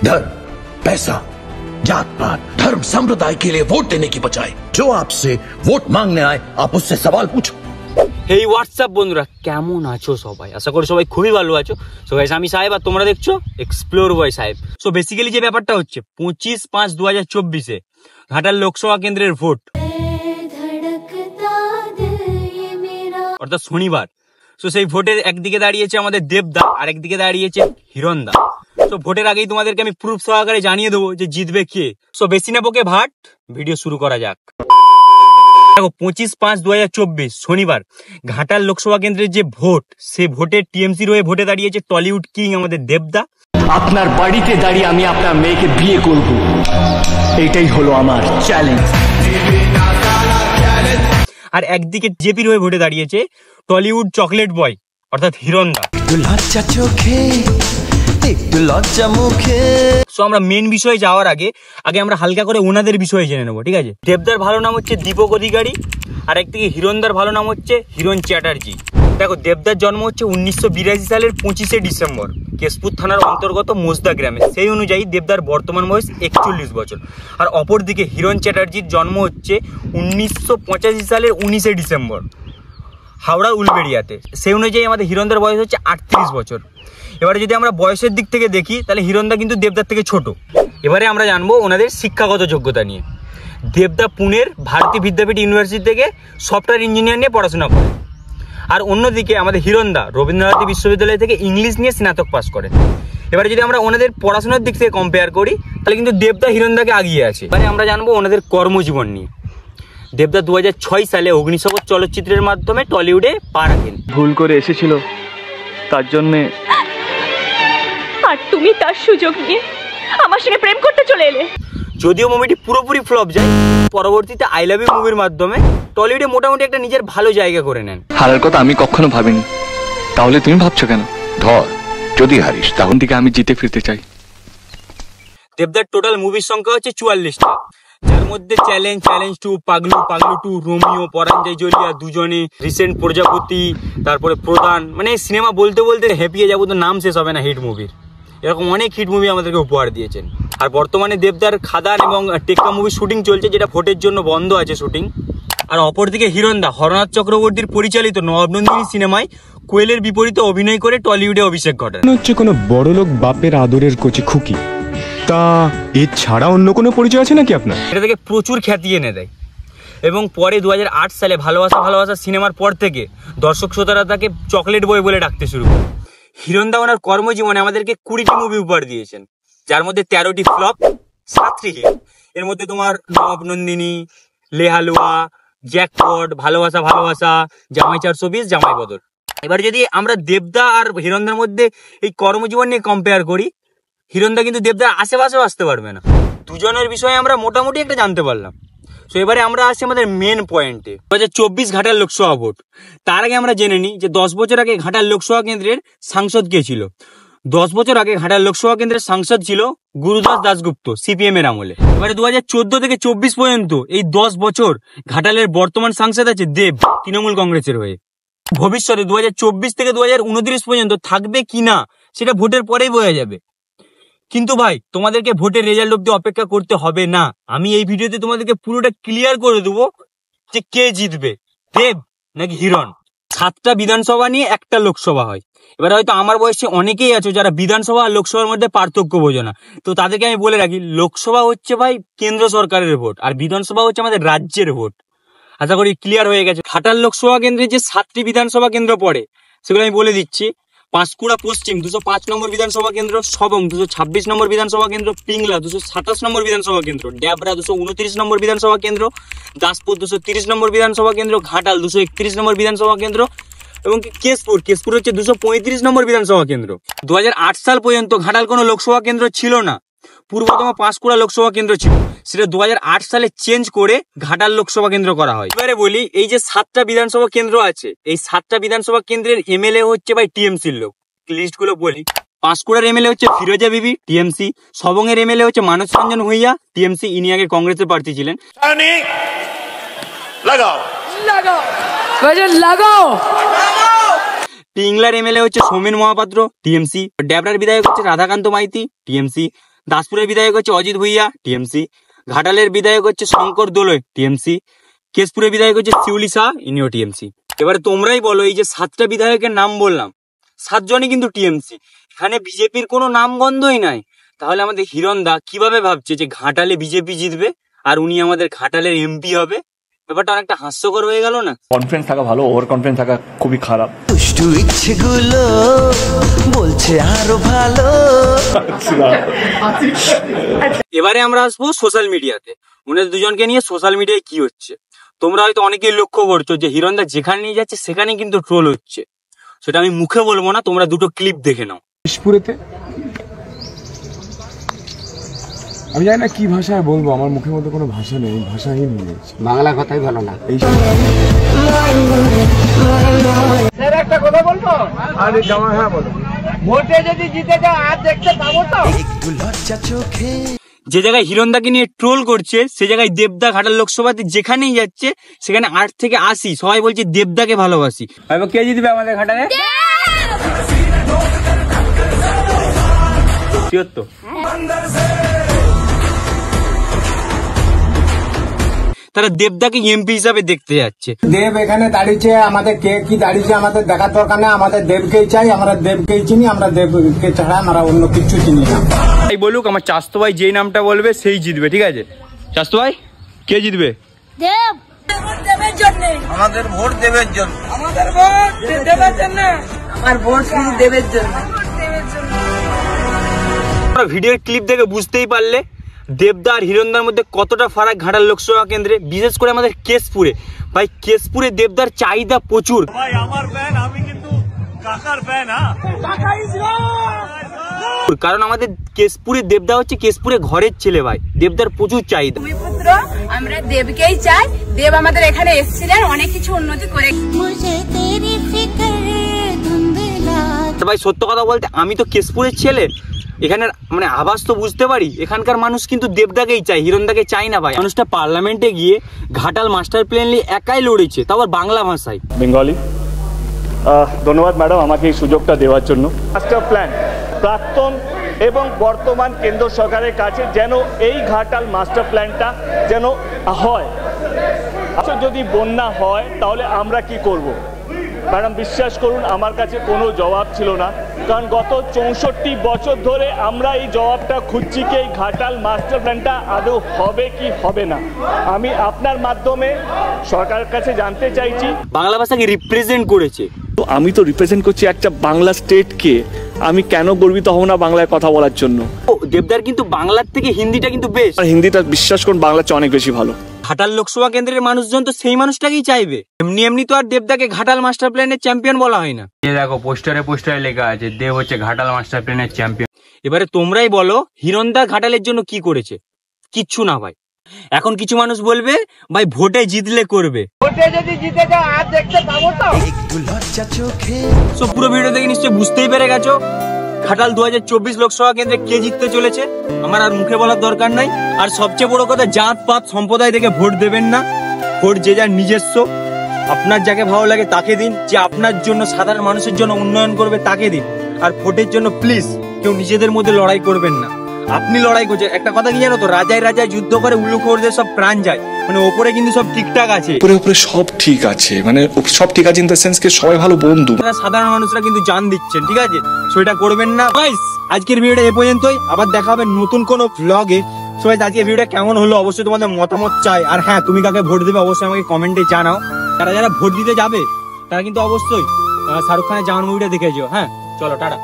धर्म, पैसा, जात पात, धर्म, संप्रदाय के लिए वोट देने की बजाय जो आपसे वोट मांगने आए आप उससे सवाल पूछो। এই হোয়াটসঅ্যাপ বন্ধুরা কেমন আছো সবাই? আশা করি সবাই খুবই ভালো আছো। সো গাইস আমি সাহেব আর তোমরা দেখছো এক্সপ্লোর বয় সাহেব। সো বেসিক্যালি যে ব্যাপারটা হচ্ছে 25/5/2024 ঘাটাল লোকসভা কেন্দ্রের ভোট, অর্থাৎ শনিবার। সো সেই ভোটের একদিকে দাঁড়িয়েছে আমাদের দেবদা আর একদিকে দাঁড়িয়েছে হিরণদা। তো ভোটের আগেই তোমাদেরকে আমি প্রুফ সহকারে জানিয়ে দেবো যে জিতবে কে। সো বেশি না বকে ভাট, ভিডিও শুরু করা যাক। দেখো 25/5/2024 শনিবার ঘাটাল লোকসভা কেন্দ্রের যে ভোট, সে ভোটে টিএমসির হয়ে ভোটে দাঁড়িয়েছে টলিউড কিং আমাদের দেবদা। আপনার বাড়িতে দাঁড়িয়ে আমি আপনার মেয়েকে বিয়ে করব, এটাই হলো আমার চ্যালেঞ্জ। আর একদিকে জেপির হয়ে ভোটে দাঁড়িয়েছে টলিউড চকলেট বয় অর্থাৎ হিরণদা। লজ্জা চোখে একটু লজ্জা মুখে। সো আমরা মেন বিষয়ে যাওয়ার আগে আমরা হালকা করে ওনাদের বিষয়ে জেনে নেবো, ঠিক আছে? দেবদার ভালো নাম হচ্ছে দীপক অধিকারী আর একদিকে হিরণদার ভালো নাম হচ্ছে হিরণ চ্যাটার্জি। দেখো দেবদার জন্ম হচ্ছে 1982 সালের 25শে ডিসেম্বর কেশপুর থানার অন্তর্গত মোজদা গ্রামে। সেই অনুযায়ী দেবদার বর্তমান বয়স 41 বছর। আর অপরদিকে হিরণ চ্যাটার্জির জন্ম হচ্ছে 1985 সালের 19শে ডিসেম্বর হাওড়া উলবেড়িয়াতে। সেই অনুযায়ী আমাদের হিরণদার বয়স হচ্ছে 38 বছর। এবারে যদি আমরা বয়সের দিক থেকে দেখি তাহলে হিরণদা কিন্তু দেবদার থেকে ছোট। এবারে আমরা জানবো ওনাদের শিক্ষাগত যোগ্যতা নিয়ে। দেবদা পুনের ভারতী বিদ্যাপীঠ ইউনিভার্সিটি থেকে সফটওয়্যার ইঞ্জিনিয়ার নিয়ে পড়াশোনা করে। আর অন্যদিকে আমাদের হিরণদা রবীন্দ্রনাথ বিশ্ববিদ্যালয় থেকে ইংলিশ নিয়ে স্নাতক পাস করে। এবারে যদি আমরা ওনাদের পড়াশোনার দিক থেকে কম্পেয়ার করি তাহলে কিন্তু দেবদা হিরণদাকে আগিয়ে আছে। এবারে আমরা জানবো ওনাদের কর্মজীবন নিয়ে। দেবদা 2006 সালে অগ্নিশপথ চলচ্চিত্রের মাধ্যমে টলিউডে পা রাখেন। ভুল করে এসেছিল তার জন্যে, আর তুমি তার সুযোগ নিয়ে আমার সঙ্গে প্রেম করতে চলে এলে। যদিও মুভিটি পুরোপুরি ফ্লপ যায়, পরবর্তীতে আই লাভ ইউ মুভির মাধ্যমে টলিউডে মোটামুটি একটা নিজের ভালো জায়গা করে নেন। হারার কথা আমি কখনো ভাবিনি, তাহলে তুমি ভাবছো কেন? ধর, যদি হারিস তখন থেকে আমি জিতে ফিরতে চাই। দেবদার টোটাল মুভির সংখ্যা হচ্ছে 44টা, যার মধ্যে challenge, challenge 2, Paglu, Paglu 2, Romeo, পরাঞ্জয় জলিয়া, দুজনে, রিসেন্ট প্রজাপতি, তারপরে প্রধান, মানে সিনেমা বলতে বলতে হেপিয়ে যাবো তো নাম শেষ হবে না হিট মুভির। এরকম অনেক হিট মুভি আমাদেরকে উপহার দিয়েছেন। আর বর্তমানে দেবদার খাদান এবং টেক্কা মুভির শুটিং চলছে, যেটা ভোটের জন্য বন্ধ আছে শুটিং। আর অপরদিকে হিরণদা হরনাথ চক্রবর্তীর পরিচালিত নবনন্দিনী সিনেমায় কোয়েলের বিপরীতে অভিনয় করে টলিউডে অভিষেক ঘটান। হচ্ছে কোনো বড়লোক বাপের আদরের কচি খুকি। তা এছাড়া অন্য কোনো পরিচয় আছে নাকি আপনার? এটা থেকে প্রচুর খ্যাতি এনে দেয় এবং পরে 2008 সালে ভালোবাসা ভালোবাসা সিনেমার পর থেকে দর্শক শ্রোতারা তাকে চকলেট বয় বলে ডাকতে শুরু করে। হিরণদা ওনার কর্মজীবনে আমাদেরকে 20টি মুভি উপহার দিয়েছেন, যার মধ্যে 13টি ফ্লপ, 7টি হিট। এর মধ্যে তোমার নবনন্দিনী, লেহালুয়া, জ্যাকপট, ভালোবাসা ভালোবাসা, জামাই 420, জামাই বদর। এবার যদি আমরা দেবদা আর হিরণদার মধ্যে এই কর্মজীবন নিয়ে কম্পেয়ার করি, হিরণদা কিন্তু দেবদার আশেপাশেও আসতে পারবে না। দুজনের বিষয়ে আমরা মোটামুটি একটা জানতে পারলাম। তো এবারে আমরা আসছি আমাদের মেন পয়েন্টে, 2024 ঘাটাল লোকসভা ভোট। তার আগে আমরা জেনে নিই যে 10 বছর আগে ঘাটাল লোকসভা কেন্দ্রের সাংসদ কে ছিল। 10 বছর আগে ঘাটাল লোকসভা কেন্দ্রের সাংসদ ছিল গুরুদাস দাশগুপ্ত সিপিএম এর আমলে। এবারে 2014 থেকে 24 পর্যন্ত এই 10 বছর ঘাটালের বর্তমান সাংসদ আছে দেব, তৃণমূল কংগ্রেসের হয়ে। ভবিষ্যতে 2024 থেকে 2029 পর্যন্ত থাকবে কিনা সেটা ভোটের পরেই বোঝা যাবে। কিন্তু ভাই তোমাদেরকে ভোটের রেজাল্ট অব্দি অপেক্ষা করতে হবে না। আমি এই ভিডিওতে তোমাদেরকে পুরোটা ক্লিয়ার করে দেবো যে কে জিতবে, দেব নাকি হিরণ। 7টা বিধানসভা নিয়ে একটা লোকসভা হয়। এবার হয়তো আমার বয়সে অনেকেই আছো যারা বিধানসভা আর লোকসভার মধ্যে পার্থক্য বোঝো না। তো তাদেরকে আমি বলে রাখি, লোকসভা হচ্ছে ভাই কেন্দ্র সরকারের ভোট আর বিধানসভা হচ্ছে আমাদের রাজ্যের ভোট। আশা করি ক্লিয়ার হয়ে গেছে। ঘাটাল লোকসভা কেন্দ্রে যে 7টি বিধানসভা কেন্দ্র পড়ে সেগুলো আমি বলে দিচ্ছি। পাঁশকুড়া পশ্চিম 205 নম্বর বিধানসভা কেন্দ্র, সবং 226 নম্বর বিধানসভা কেন্দ্র, পিংলা 227 নম্বর বিধানসভা কেন্দ্র, ড্যাবরা 229 নম্বর বিধানসভা কেন্দ্র, দাসপুর 230 নম্বর বিধানসভা কেন্দ্র, ঘাটাল 231 নম্বর বিধানসভা কেন্দ্র এবং কেশপুর হচ্ছে 235 নম্বর বিধানসভা কেন্দ্র। 2008 সাল পর্যন্ত ঘাটাল কোনো লোকসভা কেন্দ্র ছিল না, পূর্বতম পাঁশকুড়া লোকসভা কেন্দ্র ছিল। সেটা 2008 সালে চেঞ্জ করে ঘাটাল লোকসভা কেন্দ্র করা হয়। এবারে বলি, এই যে 7টা বিধানসভা কেন্দ্র আছে, এই 7টা বিধানসভা কেন্দ্রের এমএলএ হচ্ছে ভাই টিএমসির লোক। লিস্ট গুলো বলি, পাঁশকুড়ার এমএলএ হচ্ছে ফিরোজা বিবি, টিএমসি। সবং এর এমএলএ হচ্ছে মানস রঞ্জন ভূঁইয়া, টিএমসি। ইনি আগে কংগ্রেসের প্রার্থী ছিলেন। পিংলার এমএলএ হচ্ছে সৌমেন মহাপাত্র, টিএমসি। ড্যাবরার বিধায়ক হচ্ছে রাধাকান্ত মাইতি, টিএমসি। দাসপুরের বিধায়ক হচ্ছে অজিত ভুইয়া, টিএমসি। ঘাটালের বিধায়ক হচ্ছে শঙ্কর দোলই, টিএমসি। কেশপুরের বিধায়ক হচ্ছে শিউলি শাহ, ইনিও টিএমসি। এবারে তোমরাই বলো, এই যে 7টা বিধায়কের নাম বললাম, 7 জনই কিন্তু টিএমসি। এখানে বিজেপির কোনো নামগন্ধই নাই। তাহলে আমাদের হিরণদা কিভাবে ভাবছে যে ঘাটালে বিজেপি জিতবে আর উনি আমাদের ঘাটালের এমপি হবে? ব্যাপারটা অনেকটা হাস্যকর হয়ে গেল না? কনফিডেন্স থাকা ভালো, ওভার কনফিডেন্স থাকা খুবই খারাপ। দুষ্টু ইচ্ছেগুলো বলছে আরো ভালো। এবারে আমরা আসবো সোশ্যাল মিডিয়াতে। ওনাদের দুজনকে নিয়ে সোশ্যাল মিডিয়ায় কি হচ্ছে তোমরা হয়তো অনেকেই লক্ষ্য করছো যে হিরণদা যেখানে নিয়ে যাচ্ছে সেখানে কিন্তু ট্রোল হচ্ছে। সেটা আমি মুখে বলবো না, তোমরা দুটো ক্লিপ দেখে নাও। দিশপুরেতে আমি জানি না কি ভাষায় বলবো, আমার মুখের মধ্যে কোনো ভাষা নেই, ভাষাহীন হয়ে গেছে। বাংলা কথাই ভালো না। এই একটা কথা বলবো, আরে জামা, হ্যাঁ বলো। ভোটে যদি জিতে যাও আর দেখতে পাবো তো? একটু লজ্জা চোখে যে জায়গায় হিরণদাকে নিয়ে ট্রোল করছে সে জায়গায় দেবদা ঘাটাল লোকসভাতে যেখানেই যাচ্ছে সেখানে 8 থেকে 80 সবাই বলছে দেবদাকে ভালোবাসি। এবার কে জিতবে আমাদের ঘাটালে? তারা দেবদাকে এমপি হিসাবে দেখতে যাচ্ছে। দেব এখানে দাঁড়িয়েছে, আমাদের কে কি দাঁড়িয়েছে আমাদের দেখার দরকার নেই। আমাদের দেবকেই চাই, আমরা দেবকেই চিনি, আমরা দেবকে ছাড়া আমরা অন্য কিছু চিনি না। ভাই বলুক, আমার চাস্তু ভাই যেই নামটা বলবে সেই জিতবে, ঠিক আছে? চাস্তু ভাই কে জিতবে? দেব। দেবের জন্য আমাদের ভোট দেবের জন্য, আমাদের ভোট দেবের জন্য, আমার ভোট শুধু দেবের জন্য। তোমরা ভিডিওর ক্লিপ দেখে বুঝতেই পারলে দেবদা আর হিরণদার মধ্যে কতটা ফারাক ঘাটাল লোকসভা কেন্দ্রে, বিশেষ করে আমাদের কেশপুরে। ভাই কেশপুরে দেবদার চাহিদা প্রচুর। ভাই আমার ফ্যান, আমি কিন্তু কাকার ফ্যান। কারণ আমাদের কেশপুরে দেবদা হচ্ছে কেশপুরে ঘরের ছেলে। ভাই দেবদার প্রচুর চাহিদা। পুত্র, আমরা দেবকেই চাই। দেব আমাদের এখানে এসেছিলেন, অনেক কিছু উন্নতি করে। ভাই সত্য কথা বলতে আমি তো কেশপুরের ছেলে, এখানের মানে আওয়াজ তো বুঝতে পারি। এখানকার মানুষ কিন্তু দেবদাকেই চাই, হিরণদাকে চাই না। ভাই মানুষটা পার্লামেন্টে গিয়ে ঘাটাল মাস্টার প্ল্যান নিয়ে একাই লড়েছে, তাও আবার বাংলা ভাষায়। বেঙ্গলি। ধন্যবাদ ম্যাডাম আমাকে এই সুযোগটা দেওয়ার জন্য। মাস্টার প্ল্যান প্রাক্তন এবং বর্তমান কেন্দ্র সরকারের কাছে যেন এই ঘাটাল মাস্টার প্ল্যানটা যেন হয়। আচ্ছা যদি বন্যা হয় তাহলে আমরা কি করব? ম্যাডাম বিশ্বাস করুন আমার কাছে কোনো জবাব ছিল না, কারণ গত 64 বছর ধরে আমরা এই জবাবটা খুঁজছি কি এই ঘাটাল মাস্টার প্ল্যানটা আদৌ হবে কি হবে না। আমি আপনার মাধ্যমে সরকারের কাছে জানতে চাইছি। বাংলা ভাষাকে রিপ্রেজেন্ট করেছে। তো আমি তো রিপ্রেজেন্ট করছি একটা বাংলা স্টেটকে, আমি কেন গর্বিত হব না বাংলায় কথা বলার জন্য? দেবদার কিন্তু বাংলার থেকে হিন্দিটা কিন্তু বেশ। হিন্দিটা বিশ্বাস করুন বাংলার চেয়ে অনেক বেশি ভালো। ঘাটাল লোকসভা কেন্দ্রের মানুষজন তো সেই মানুষটাকেই চাইবে। এমনি এমনি তো আর দেবদাকে ঘাটাল মাস্টার প্ল্যানের চ্যাম্পিয়ন বলা হয় না। এই দেখো পোস্টারে লেখা আছে দেব হচ্ছে ঘাটাল মাস্টার প্ল্যানের চ্যাম্পিয়ন। এবারে তোমরাই বলো হিরণদা ঘাটালের জন্য কি করেছে? কিচ্ছু না ভাই। এখন কিছু মানুষ বলবে ভাই ভোটে জিতলে করবে। ভোটে যদি জিতে যাও আর দেখতে পাবো তো? একটু লজ্জা চোখে। সো পুরো ভিডিও দেখে নিশ্চয়ই বুঝতেই পেরে গেছো ঘাটাল 2024 লোকসভা কেন্দ্রে কে জিততে চলেছে। আমার আর মুখে বলার দরকার নাই। আর সবচেয়ে বড় কথা, জাত পাত সম্প্রদায় দেখে ভোট দেবেন না। ভোট যে যার নিজস্ব, আপনার যাকে ভালো লাগে তাকে দিন। যে আপনার জন্য সাধারণ মানুষের জন্য উন্নয়ন করবে তাকে দিন। আর ভোটের জন্য প্লিজ কেউ নিজেদের মধ্যে লড়াই করবেন না। আপনি লড়াই করছেন, একটা কথা কি জানো তো, রাজায় যুদ্ধ করে উলুখোরদের সব প্রাণ যায়, মানে ওপরে কিন্তু সব ঠিকঠাক আছে। উপরে সব ঠিক আছে, মানে সব ঠিক আছে ইন দ্য সেন্স কে সবাই ভালো বন্ধু। সাধারণ মানুষরা কিন্তু জান দিচ্ছেন, ঠিক আছে? সেটা করবেন না। গাইস আজকের ভিডিওটা এ পর্যন্তই, আবার দেখা হবে নতুন কোনো ভ্লগে। সবাই আজকের ভিডিওটা কেমন হলো অবশ্যই তোমাদের মতামত চাই। আর হ্যাঁ, তুমি কাকে ভোট দেবে অবশ্যই আমাকে কমেন্টে জানাও। যারা ভোট দিতে যাবে তারা কিন্তু অবশ্যই শাহরুখ খানের জাওয়ান মুভিটা দেখে যেও। হ্যাঁ চলো টাটা।